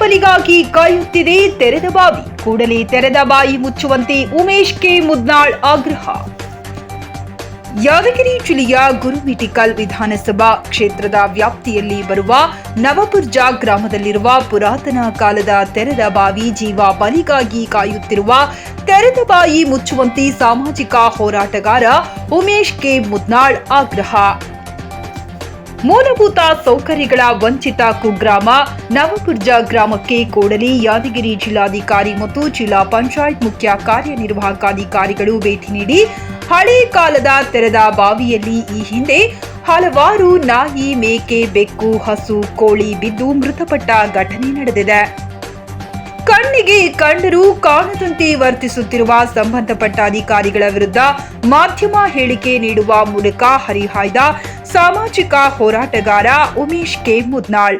ಬಲಿಗಾಗಿ ಕಾಯುತ್ತಿದೆ ತೆರೆದ ಬಾವಿ. ಕೂಡಲೇ ತೆರೆದ ಬಾಯಿ ಮುಚ್ಚುವಂತೆ ಉಮೇಶ್ ಕೆ ಮುದ್ನಾಳ್ ಆಗ್ರಹ. ಯಾದಗಿರಿ ಜಿಲ್ಲೆಯ ಗುರುಮಿಠಿಕಲ್ ವಿಧಾನಸಭಾ ಕ್ಷೇತ್ರದ ವ್ಯಾಪ್ತಿಯಲ್ಲಿ ಬರುವ ನವಬುರ್ಜ ಗ್ರಾಮದಲ್ಲಿರುವ ಪುರಾತನ ಕಾಲದ ತೆರೆದ ಬಾವಿ ಜೀವ ಬಲಿಗಾಗಿ ಕಾಯುತ್ತಿರುವ ತೆರೆದ ಬಾಯಿ ಮುಚ್ಚುವಂತೆ ಸಾಮಾಜಿಕ ಹೋರಾಟಗಾರ ಉಮೇಶ್ ಕೆ ಮುದ್ನಾಳ್ ಆಗ್ರಹ. ಮೂಲಭೂತ ಸೌಕರ್ಯಗಳ ವಂಚಿತ ಕುಗ್ರಾಮ ನವಬುರ್ಜ ಗ್ರಾಮಕ್ಕೆ ಕೂಡಲೇ ಯಾದಗಿರಿ ಜಿಲ್ಲಾಧಿಕಾರಿ ಮತ್ತು ಜಿಲ್ಲಾ ಪಂಚಾಯತ್ ಮುಖ್ಯ ಕಾರ್ಯನಿರ್ವಾಹಕಾಧಿಕಾರಿಗಳು ಭೇಟಿ ನೀಡಿ ಹಳೆ ಕಾಲದ ತೆರೆದ ಬಾವಿಯಲ್ಲಿ ಈ ಹಿಂದೆ ಹಲವಾರು ನಾಯಿ, ಮೇಕೆ, ಬೆಕ್ಕು, ಹಸು, ಕೋಳಿ ಬಿದ್ದು ಮೃತಪಟ್ಟ ಘಟನೆ ನಡೆದಿದೆ. ಕಣ್ಣಿಗೆ ಕಂಡರೂ ಕಾಣದಂತೆ ವರ್ತಿಸುತ್ತಿರುವ ಸಂಬಂಧಪಟ್ಟ ಅಧಿಕಾರಿಗಳ ವಿರುದ್ಧ ಮಾಧ್ಯಮ ಹೇಳಿಕೆ ನೀಡುವ ಮೂಲಕ ಹರಿಹಾಯ್ದ ಸಾಮಾಜಿಕ ಹೋರಾಟಗಾರ ಉಮೇಶ್ ಕೆ ಮುದ್ನಾಳ್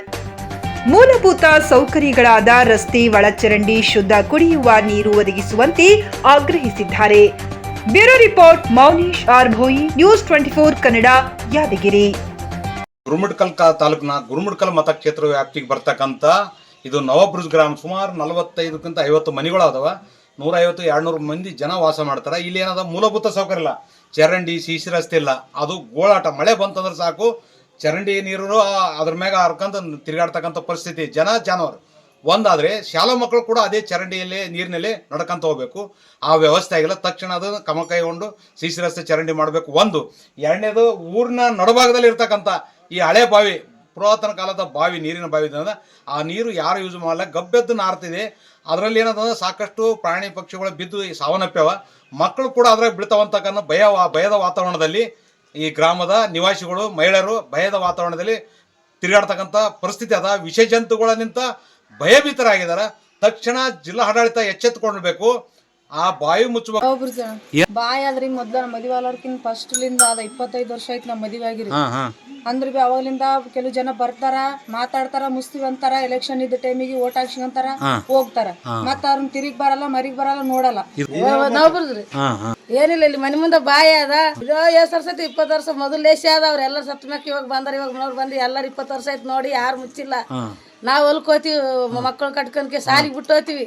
ಮೂಲಭೂತ ಸೌಕರ್ಯಗಳಾದ ರಸ್ತೆ, ಒಳಚರಂಡಿ, ಶುದ್ಧ ಕುಡಿಯುವ ನೀರು ಒದಗಿಸುವಂತೆ ಆಗ್ರಹಿಸಿದ್ದಾರೆ. Bureau report Mounish R Bhoi, news 24 Kannada, Yadgir. Gurmitkal ತಾಲೂಕಿನ ಗುರುಮಿಠಕಲ್ ಮತಕ್ಷೇತ್ರ ವ್ಯಾಪ್ತಿಗೆ ಬರ್ತಕ್ಕಂಥ ಇದು ನವಬುರ್ಜ್ ಗ್ರಾಮ. ಸುಮಾರು 45ಕ್ಕಿಂತ 50 ಮನೆಗಳು ಅದಾವ. 150-200 ಮಂದಿ ಜನ ವಾಸ ಮಾಡ್ತಾರೆ. ಇಲ್ಲಿ ಏನದ ಮೂಲಭೂತ ಸೌಕರ್ಯ ಇಲ್ಲ. ಚರಂಡಿ, ಸಿಸಿ ರಸ್ತೆ ಇಲ್ಲ. ಅದು ಗೋಳಾಟ. ಮಳೆ ಬಂತಂದ್ರೆ ಸಾಕು, ಚರಂಡಿ ನೀರು ಅದ್ರ ಮ್ಯಾಗ ಹರ್ಕಂತ ತಿರುಗಾಡ್ತಕ್ಕಂಥ ಪರಿಸ್ಥಿತಿ. ಜನ ಜಾನುವಾರು ಒಂದಾದರೆ ಶಾಲಾ ಮಕ್ಕಳು ಕೂಡ ಅದೇ ಚರಂಡಿಯಲ್ಲಿ ನೀರಿನಲ್ಲಿ ನಡ್ಕೊಂತ ಹೋಗ್ಬೇಕು. ಆ ವ್ಯವಸ್ಥೆ ಆಗಿಲ್ಲ. ತಕ್ಷಣ ಅದು ಕ್ರಮ ಕೈಗೊಂಡು ಸಿಸಿ ರಸ್ತೆ, ಚರಂಡಿ ಮಾಡಬೇಕು. ಒಂದು. ಎರಡನೇದು, ಊರಿನ ನಡುಭಾಗದಲ್ಲಿ ಇರ್ತಕ್ಕಂಥ ಈ ಹಳೆ ಬಾವಿ, ಪುರಾತನ ಕಾಲದ ಬಾವಿ, ನೀರಿನ ಬಾವಿ ಇದ್ದ ಆ ನೀರು ಯಾರು ಯೂಸ್ ಮಾಡಲ್ಲ. ಗಬ್ಬೆದ್ದು ನಾರ್ತಿದೆ. ಅದರಲ್ಲಿ ಏನಂತಂದ್ರೆ ಸಾಕಷ್ಟು ಪ್ರಾಣಿ ಪಕ್ಷಿಗಳು ಬಿದ್ದು ಸಾವನ್ನಪ್ಪ್ಯವ. ಮಕ್ಕಳು ಕೂಡ ಅದ್ರಾಗ ಬೀಳ್ತಾವಂತಕ್ಕನ್ನ ಭಯದ ವಾತಾವರಣದಲ್ಲಿ ಈ ಗ್ರಾಮದ ನಿವಾಸಿಗಳು, ಮಹಿಳೆಯರು ಭಯದ ವಾತಾವರಣದಲ್ಲಿ ತಿರುಗಾಡ್ತಕ್ಕಂಥ ಪರಿಸ್ಥಿತಿ ಅದ. ವಿಷ ಜಂತುಗಳಿಂದ ಭಯಭೀತರಾಗಿದ್ದಾರೆ. ತಕ್ಷಣ ಜಿಲ್ಲಾ ಆಡಳಿತ ಎಚ್ಚೆತ್ತುಕೊಳ್ಬೇಕು. ಆ ಬಾಯಿ ಮುಚ್ಚುವ ಬಾಯಿ ಆದ್ರಿ ಮೊದ್ಲ ನಮ್ಮ ಮದುವೆ ಆಗೋರ್ಕಿನ್ ಫಸ್ಟ್ಲಿಂದ ಅದ 25 ವರ್ಷ ಆಯ್ತು ನಮ್ಮ ಮದುವೆ ಆಗಿರಿ. ಅಂದ್ರೆ ಬಿ ಅವಾಗ್ಲಿಂದ ಕೆಲವು ಜನ ಬರ್ತಾರ, ಮಾತಾಡ್ತಾರ, ಮುಸ್ತೀವಿ ಅಂತಾರ, ಎಲೆಕ್ಷನ್ ಇದ್ದ ಟೈಮಿಗೆ ಓಟ್ ಹಾಕ್ಸಿಂತಾರ, ಹೋಗ್ತಾರ. ಮತ್ತ ಅವ್ರನ್ನ ತಿರುಗಿ ಬರಲ್ಲ, ಮರಿಗ್ ಬರಲ್ಲ, ನೋಡಲ್ಲ. ನಾವ್ ಬರ್ದ್ರಿ ಏನಿಲ್ಲ, ಇಲ್ಲಿ ಮನೆ ಮುಂದೆ ಬಾಯಿ ಅದ. ಇದು ಎಷ್ಟ್ ವರ್ಷ ಆಯ್ತು? 20 ವರ್ಷ ಮೊದಲು ಲೇಸಿ ಅದ. ಅವ್ರ ಎಲ್ಲರ ಸತ್ ಮ್ಯಾಕ ಇವಾಗ ಬಂದಾರ. ಇವಾಗ ನೋಡಿ ಬಂದು ಎಲ್ಲಾರು 20 ವರ್ಷ ಆಯ್ತು ನೋಡಿ, ಯಾರು ಮುಚ್ಚಿಲ್ಲ. ನಾವ್ ಹೊಲ್ಕೋತೀವಿ, ಮಕ್ಕಳು ಕಟ್ಕೊಂಡ್ಕೆ ಸಾಲಿಗೆ ಬಿಟ್ಟು ಹೋಗ್ತೀವಿ.